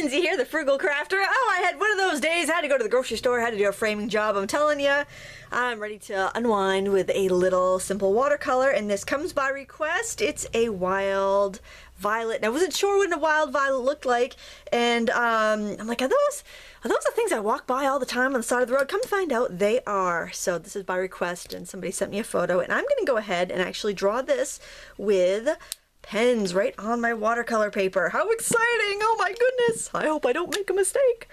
Lindsay here, the Frugal Crafter. Oh, I had one of those days. I had to go to the grocery store, had to do a framing job. I'm telling you, I'm ready to unwind with a little simple watercolor, and this comes by request. It's a wild violet. And I wasn't sure what a wild violet looked like, and I'm like, are those the things I walk by all the time on the side of the road? Come to find out, they are. So this is by request, and somebody sent me a photo, and I'm going to go ahead and actually draw this with pens right on my watercolor paper. How exciting! Oh my goodness! I hope I don't make a mistake.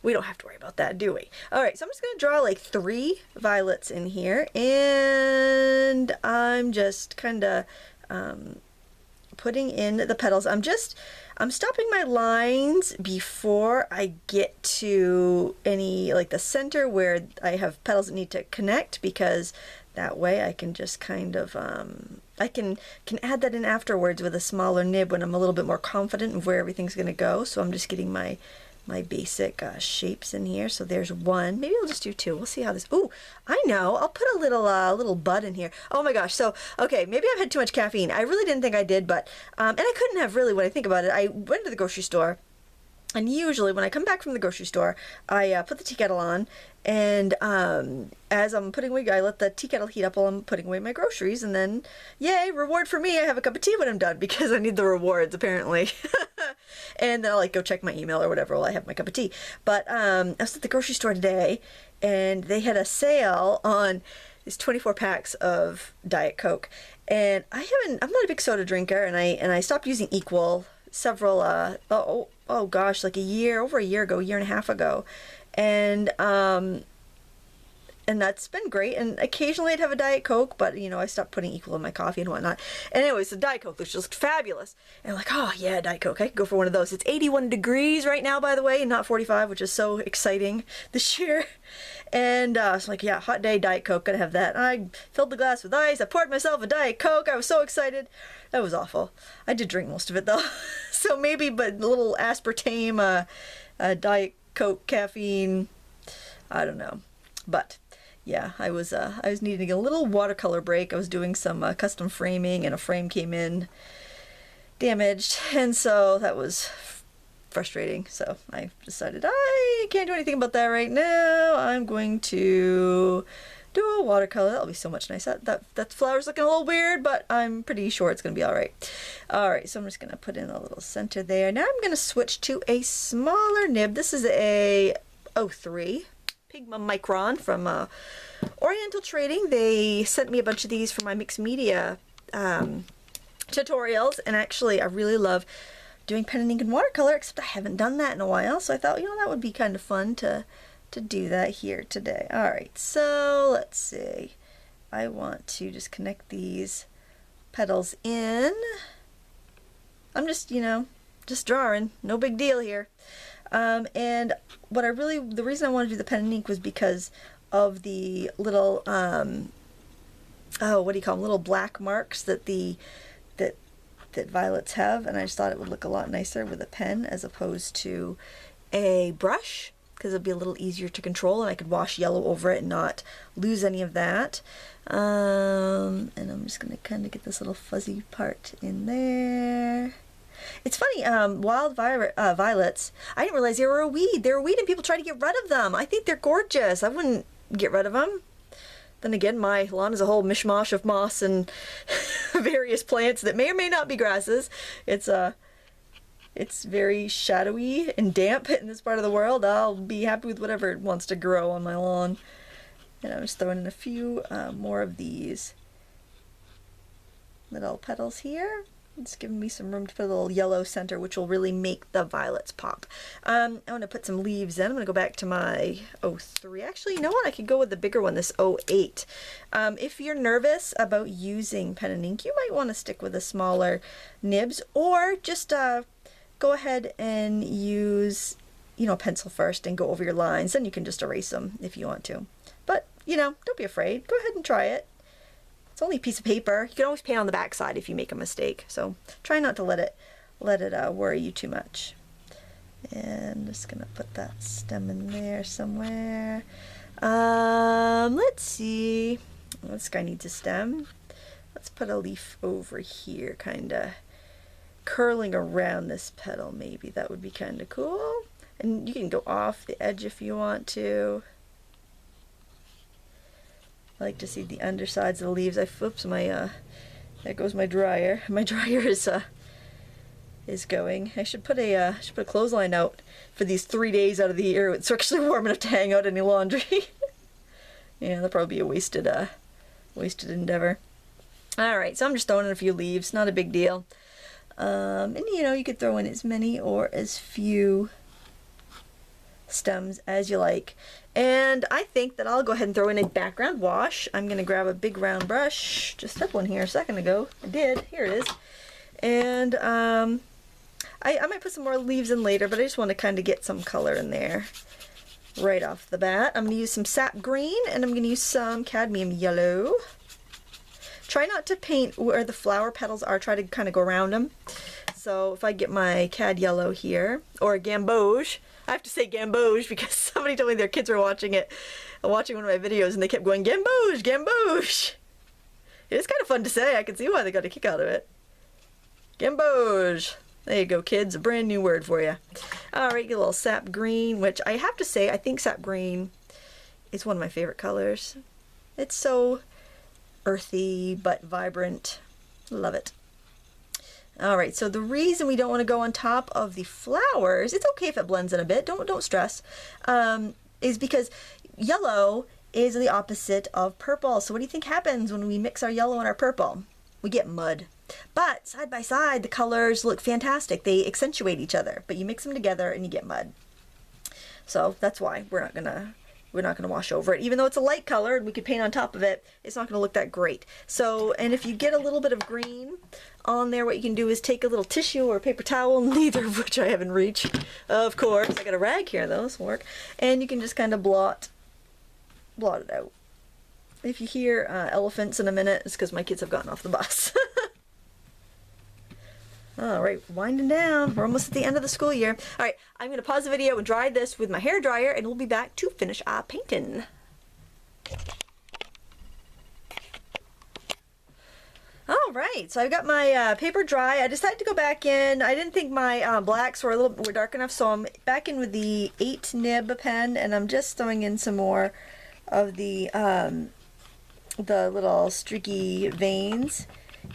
We don't have to worry about that, do we? Alright, so I'm just going to draw like 3 violets in here, and I'm just kind of putting in the petals. I'm stopping my lines before I get to any, like the center where I have petals that need to connect, because that way I can just kind of, I can add that in afterwards with a smaller nib when I'm a little bit more confident of where everything's going to go. So I'm just getting my basic shapes in here. So there's 1. Maybe I'll just do 2. We'll see how this. Ooh, I know. I'll put a little bud in here. Oh my gosh. So okay, maybe I've had too much caffeine. I really didn't think I did, but and I couldn't have really when I think about it. I went to the grocery store. And usually when I come back from the grocery store, I put the tea kettle on, and as I'm putting away, I let the tea kettle heat up while I'm putting away my groceries, and then, yay, reward for me, I have a cup of tea when I'm done, because I need the rewards, apparently. And then I'll like go check my email or whatever while I have my cup of tea. But I was at the grocery store today, and they had a sale on these 24 packs of Diet Coke, and I'm not a big soda drinker, and I stopped using Equal several oh gosh, like over a year ago, a year and a half ago, and that's been great. And occasionally I'd have a Diet Coke, but you know, I stopped putting Equal in my coffee and whatnot. And anyways, the Diet Coke was just fabulous, and I'm like, oh yeah, Diet Coke, I could go for one of those. It's 81 degrees right now, by the way, not 45, which is so exciting this year. And I was like, yeah, hot day, Diet Coke, gotta have that. I filled the glass with ice, I poured myself a Diet Coke, I was so excited. That was awful. I did drink most of it though. So maybe, but a little aspartame, Diet Coke, caffeine, I don't know. But yeah, I was needing a little watercolor break. I was doing some custom framing, and a frame came in damaged, and so that was frustrating. So I decided I can't do anything about that right now. I'm going to do a watercolor. That'll be so much nicer. That flower's looking a little weird, but I'm pretty sure it's gonna be all right. All right, so I'm just gonna put in a little center there. Now I'm gonna switch to a smaller nib. This is a 03 Pigma Micron from Oriental Trading. They sent me a bunch of these for my mixed media tutorials, and actually I really love doing pen and ink and watercolor, except I haven't done that in a while, so I thought, you know, that would be kind of fun to do that here today. All right, so let's see. I want to just connect these petals in. I'm just, you know, just drawing, no big deal here. And the reason I wanted to do the pen and ink was because of the little, what do you call them, little black marks that that violets have, and I just thought it would look a lot nicer with a pen as opposed to a brush, because it'd be a little easier to control, and I could wash yellow over it and not lose any of that. And I'm just going to kind of get this little fuzzy part in there. It's funny, wild violets, I didn't realize they were a weed. They're a weed and people try to get rid of them. I think they're gorgeous. I wouldn't get rid of them. Then again, my lawn is a whole mishmash of moss and various plants that may or may not be grasses. It's very shadowy and damp in this part of the world. I'll be happy with whatever wants to grow on my lawn. And I'm just throwing in a few more of these little petals here. It's giving me some room to put a little yellow center, which will really make the violets pop. I'm going to put some leaves in. I'm going to go back to my 03. Actually, you know what? I could go with the bigger one, this 08. If you're nervous about using pen and ink, you might want to stick with the smaller nibs, or just go ahead and use, you know, a pencil first and go over your lines. Then you can just erase them if you want to. But, you know, don't be afraid. Go ahead and try it. It's only a piece of paper. You can always paint on the back side if you make a mistake. So try not to let it worry you too much. And I'm just gonna put that stem in there somewhere. Let's see. This guy needs a stem. Let's put a leaf over here, kinda curling around this petal maybe. That would be kind of cool. And you can go off the edge if you want to. I like to see the undersides of the leaves. Oops, my there goes my dryer. My dryer is going. I should put a clothesline out for these 3 days out of the year. It's actually warm enough to hang out any laundry. Yeah, that'll probably be a wasted endeavor. All right, so I'm just throwing in a few leaves. Not a big deal. And you know, you could throw in as many or as few stems as you like. And I think that I'll go ahead and throw in a background wash. I'm going to grab a big round brush. Just took one here a second ago. I did. Here it is. And I might put some more leaves in later, but I just want to kind of get some color in there right off the bat. I'm going to use some sap green, and I'm going to use some cadmium yellow. Try not to paint where the flower petals are. Try to kind of go around them. So if I get my cad yellow here, or gamboge. I have to say gamboge because somebody told me their kids were watching one of my videos, and they kept going, gamboge, gamboge. It is kind of fun to say. I can see why they got a kick out of it. Gamboge. There you go, kids. A brand new word for you. All right, get a little sap green, which I have to say, I think sap green is one of my favorite colors. It's so earthy but vibrant. Love it. All right, so the reason we don't want to go on top of the flowers, it's okay if it blends in a bit, don't stress, is because yellow is the opposite of purple. So what do you think happens when we mix our yellow and our purple? We get mud. But side by side, the colors look fantastic. They accentuate each other, but you mix them together and you get mud. So that's why we're not gonna wash over it. Even though it's a light color and we could paint on top of it, it's not gonna look that great. So, and if you get a little bit of green on there, what you can do is take a little tissue or a paper towel, neither of which I have in reach, of course. I got a rag here though, this will work. And you can just kind of blot it out. If you hear elephants in a minute, it's because my kids have gotten off the bus. All right, winding down. We're almost at the end of the school year. All right, I'm going to pause the video and dry this with my hair dryer, and we'll be back to finish our painting. All right, so I've got my paper dry. I decided to go back in. I didn't think my blacks were dark enough, so I'm back in with the 8 nib pen, and I'm just throwing in some more of the little streaky veins.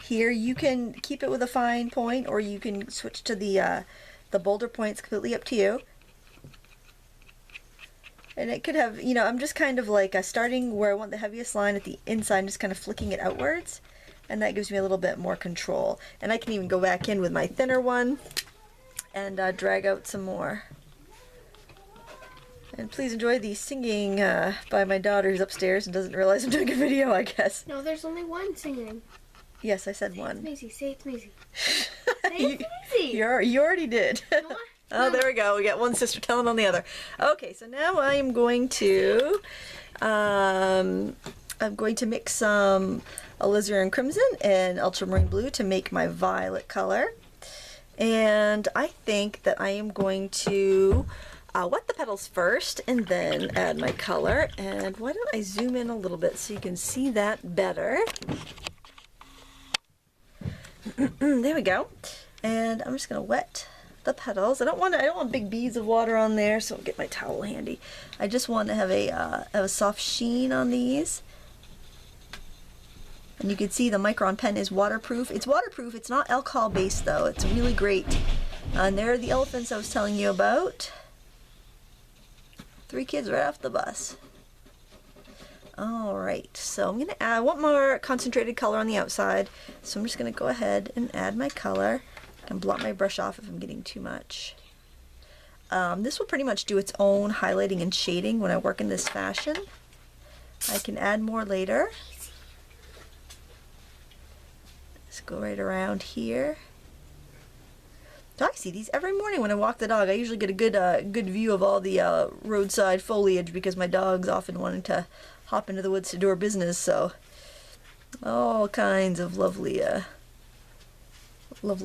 Here you can keep it with a fine point, or you can switch to the bolder points. Completely up to you. And it could have, you know, I'm just kind of like starting where I want the heaviest line at the inside, just kind of flicking it outwards, and that gives me a little bit more control. And I can even go back in with my thinner one and drag out some more. And please enjoy the singing by my daughter who's upstairs and doesn't realize I'm doing a video, I guess. No, there's only one singing. Yes, I said one. Say it's Maisie. Say it's Maisie. Say it's Maisie. You already did. No, oh, there we go. We got one sister telling on the other. Okay, so now I am going to mix some alizarin crimson and ultramarine blue to make my violet color. And I think that I am going to wet the petals first and then add my color. And why don't I zoom in a little bit so you can see that better. There we go. And I'm just gonna wet the petals. I don't want big beads of water on there, so I'll get my towel handy. I just want to have a soft sheen on these. And you can see the Micron pen is waterproof. It's waterproof. It's not alcohol based though. It's really great. And there are the elephants I was telling you about. 3 kids right off the bus. Alright, so I'm going to add, I want more concentrated color on the outside, so I'm just going to go ahead and add my color. I can blot my brush off if I'm getting too much. This will pretty much do its own highlighting and shading when I work in this fashion. I can add more later. Let's go right around here. So I see these every morning when I walk the dog. I usually get a good view of all the roadside foliage because my dog's often wanting to hop into the woods to do her business, so all kinds of lovely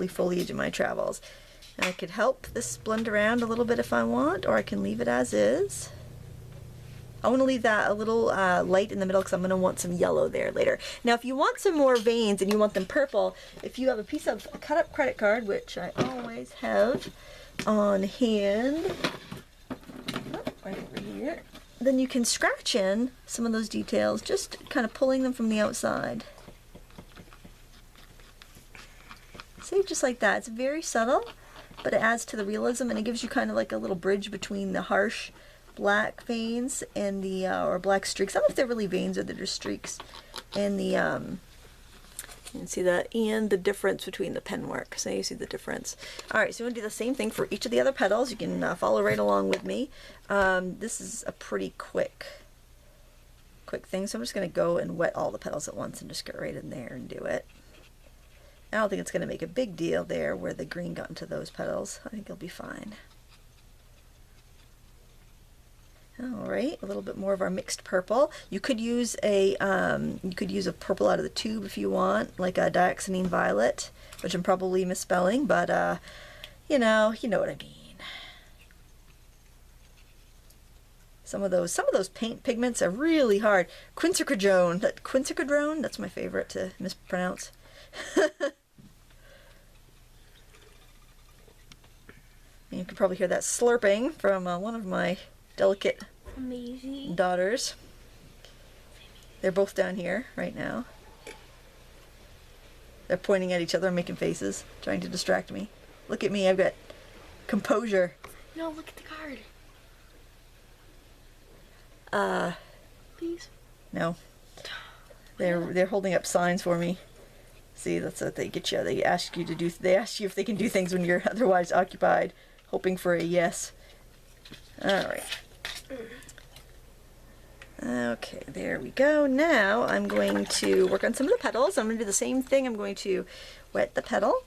foliage in my travels. And I could help this blend around a little bit if I want, or I can leave it as is. I want to leave that a little light in the middle because I'm going to want some yellow there later. Now if you want some more veins and you want them purple, if you have a piece of a cut up credit card, which I always have on hand, right over here, then you can scratch in some of those details, just kind of pulling them from the outside. See, just like that. It's very subtle, but it adds to the realism, and it gives you kind of like a little bridge between the harsh black veins and the or black streaks. I don't know if they're really veins or they're just streaks, and the you can see that, and the difference between the pen work. So you see the difference. All right, so we're gonna do the same thing for each of the other petals. You can follow right along with me. This is a pretty quick thing, so I'm just gonna go and wet all the petals at once and just get right in there and do it. I don't think it's gonna make a big deal there where the green got into those petals. I think it'll be fine. All right, a little bit more of our mixed purple. You could use a purple out of the tube if you want, like a dioxazine violet, which I'm probably misspelling, but you know what I mean. Some of those paint pigments are really hard. Quinacridone, that's my favorite to mispronounce. You can probably hear that slurping from one of my delicate Amazing daughters. They're both down here right now. They're pointing at each other and making faces, trying to distract me. Look at me, I've got composure. No, look at the card. Please. No. They're holding up signs for me. See, that's what they get you. They ask you to do. They ask you if they can do things when you're otherwise occupied, hoping for a yes. All right. Okay, there we go. Now I'm going to work on some of the petals. I'm going to do the same thing. I'm going to wet the petal,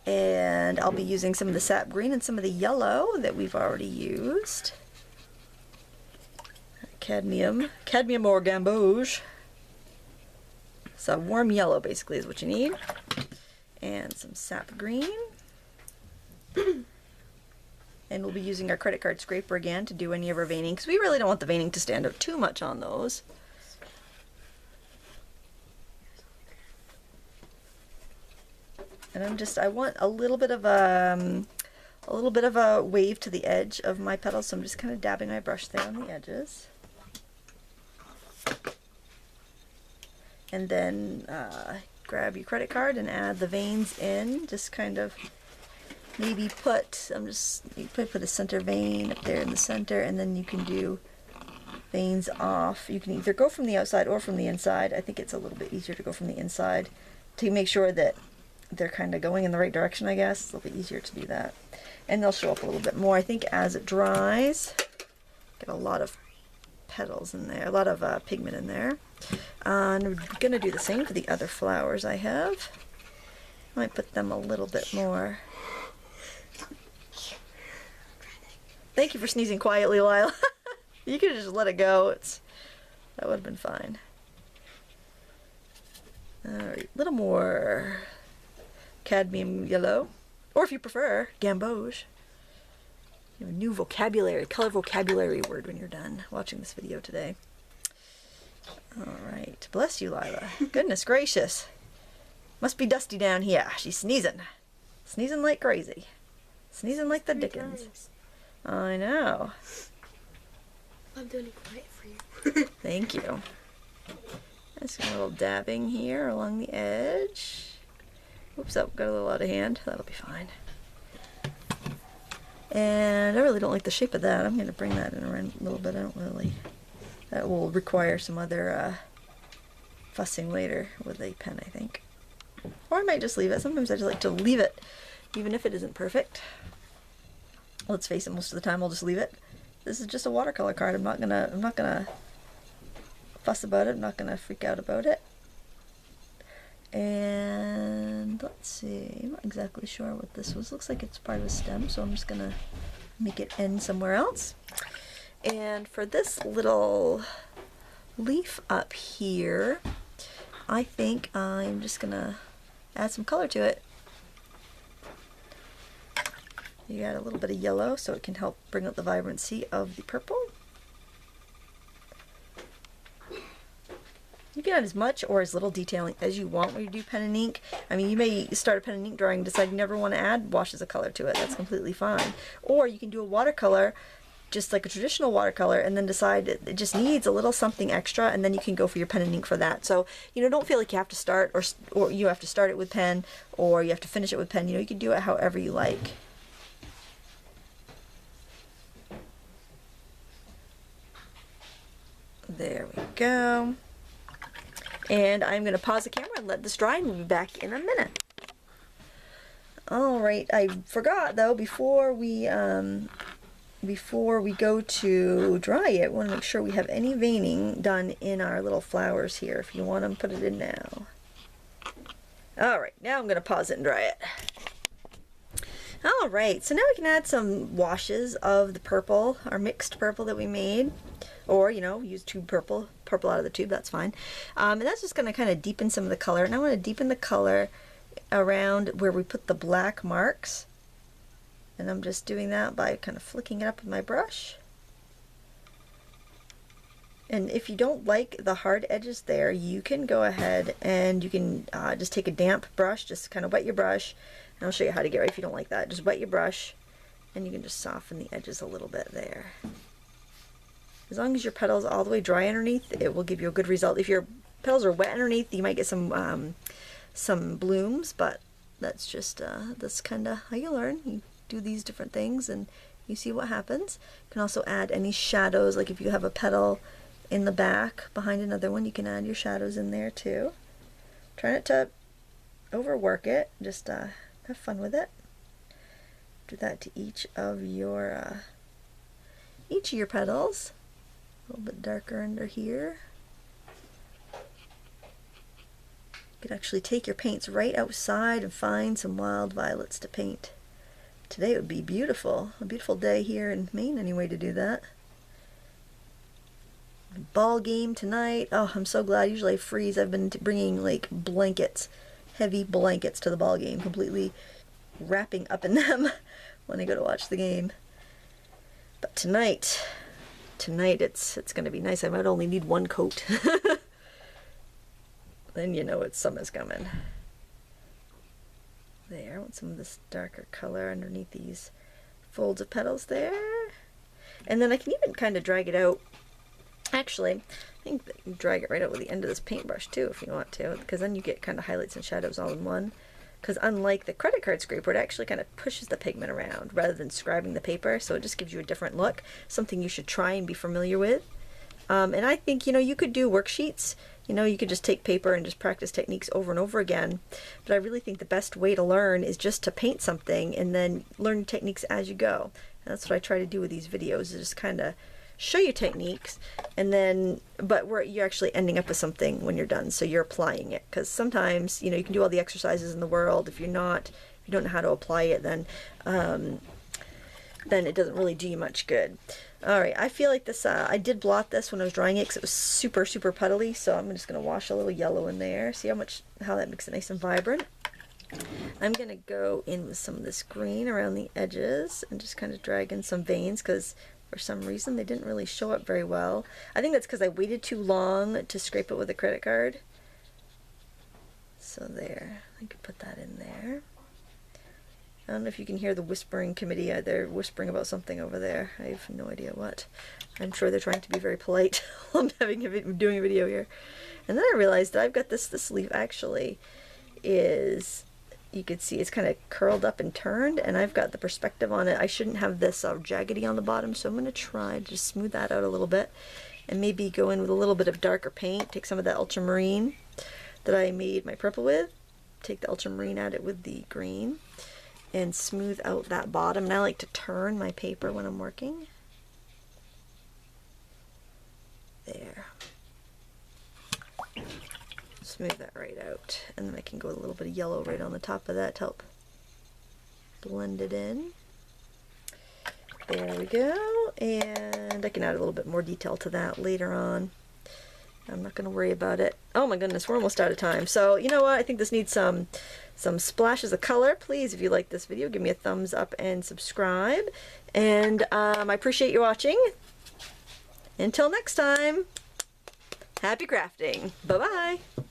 and I'll be using some of the sap green and some of the yellow that we've already used. Cadmium or gamboge. So warm yellow basically is what you need, and some sap green. And we'll be using our credit card scraper again to do any of our veining, because we really don't want the veining to stand out too much on those. And I want a little bit of a wave to the edge of my petals, so I'm just kind of dabbing my brush there on the edges. And then grab your credit card and add the veins in. Just kind of maybe put a center vein up there in the center, and then you can do veins off. You can either go from the outside or from the inside. I think it's a little bit easier to go from the inside to make sure that they're kind of going in the right direction, I guess. It's a little bit easier to do that. And they'll show up a little bit more, I think, as it dries. Get a lot of petals in there, a lot of pigment in there. And we're going to do the same for the other flowers I have. Might put them a little bit more. Thank you for sneezing quietly, Lila. You could have just let it go. That would have been fine. Alright, a little more cadmium yellow. Or if you prefer, gamboge. You have a new vocabulary, color vocabulary word when you're done watching this video today. Alright, bless you, Lila. Goodness gracious. Must be dusty down here. She's sneezing. Sneezing like crazy. Sneezing like the dickens. I know. I'm doing it quiet for you. Thank you. Just a little dabbing here along the edge. Oops, oh, got a little out of hand. That'll be fine. And I really don't like the shape of that. I'm going to bring that in around a little bit. I don't really. That will require some other fussing later with a pen, I think. Or I might just leave it. Sometimes I just like to leave it, even if it isn't perfect. Let's face it, most of the time I'll just leave it. This is just a watercolor card. I'm not gonna fuss about it. I'm not gonna freak out about it. And let's see, I'm not exactly sure what this was. Looks like it's part of a stem, so I'm just gonna make it end somewhere else. And for this little leaf up here, I think I'm just gonna add some color to it. You got a little bit of yellow so it can help bring out the vibrancy of the purple. You can add as much or as little detailing as you want when you do pen and ink. I mean, you may start a pen and ink drawing and decide you never want to add washes of color to it. That's completely fine. Or you can do a watercolor, just like a traditional watercolor, and then decide it just needs a little something extra, and then you can go for your pen and ink for that. So, you know, don't feel like you have to start, or you have to start it with pen, or you have to finish it with pen. You know, you can do it however you like. There we go. And I'm going to pause the camera and let this dry, and we'll be back in a minute. Alright, I forgot though, before we go to dry it, we want to make sure we have any veining done in our little flowers here. If you want them, put it in now. Alright, now I'm going to pause it and dry it. Alright, so now we can add some washes of the purple, our mixed purple that we made. Or, you know, use tube purple out of the tube, that's fine. And that's just going to kind of deepen some of the color. And I want to deepen the color around where we put the black marks. And I'm just doing that by kind of flicking it up with my brush. And if you don't like the hard edges there, you can go ahead and you can just take a damp brush, just kind of wet your brush. And I'll show you how to get right if you don't like that. Just wet your brush and you can just soften the edges a little bit there. As long as your petal's all the way dry underneath, it will give you a good result. If your petals are wet underneath, you might get some blooms, but that's just that's kind of how you learn. You do these different things and you see what happens. You can also add any shadows, like if you have a petal in the back behind another one, you can add your shadows in there too. Try not to overwork it, just have fun with it. Do that to each of your petals. A little bit darker under here. You could actually take your paints right outside and find some wild violets to paint. Today it would be beautiful. A beautiful day here in Maine anyway to do that. Ball game tonight. Oh, I'm so glad. Usually I freeze. I've been bringing like blankets, heavy blankets to the ball game, completely wrapping up in them when I go to watch the game. But tonight it's going to be nice. I might only need one coat. Then you know summer's coming. There, I want some of this darker color underneath these folds of petals there. And then I can even kind of drag it out. Actually, I think that you drag it right out with the end of this paintbrush too if you want to, because then you get kind of highlights and shadows all in one. Because unlike the credit card scraper, it actually kind of pushes the pigment around rather than scribing the paper, so it just gives you a different look, something you should try and be familiar with. And I think, you know, you could do worksheets. You know, you could just take paper and just practice techniques over and over again. But I really think the best way to learn is just to paint something and then learn techniques as you go. And that's what I try to do with these videos, is just kind of show you techniques, and then, but where you're actually ending up with something when you're done, so you're applying it. Because sometimes, you know, you can do all the exercises in the world. If you don't know how to apply it, then it doesn't really do you much good. Alright, I feel like this, I did blot this when I was drying it because it was super, super puddly, so I'm just going to wash a little yellow in there. See how that makes it nice and vibrant. I'm going to go in with some of this green around the edges and just kind of drag in some veins, because for some reason they didn't really show up very well. I think that's because I waited too long to scrape it with a credit card. So there, I could put that in there. I don't know if you can hear the whispering committee. They're whispering about something over there. I have no idea what. I'm sure they're trying to be very polite while I'm doing a video here. And then I realized that I've got this leaf actually is, you could see it's kind of curled up and turned, and I've got the perspective on it. I shouldn't have this jaggedy on the bottom, so I'm going to try to just smooth that out a little bit and maybe go in with a little bit of darker paint. Take some of that ultramarine that I made my purple with, take the ultramarine, add it with the green, and smooth out that bottom. And I like to turn my paper when I'm working. There. Smooth that right out. And then I can go with a little bit of yellow right on the top of that to help blend it in. There we go. And I can add a little bit more detail to that later on. I'm not going to worry about it. Oh my goodness, we're almost out of time. So, you know what? I think this needs some splashes of color. Please, if you like this video, give me a thumbs up and subscribe. And I appreciate you watching. Until next time, Happy crafting. Bye-bye.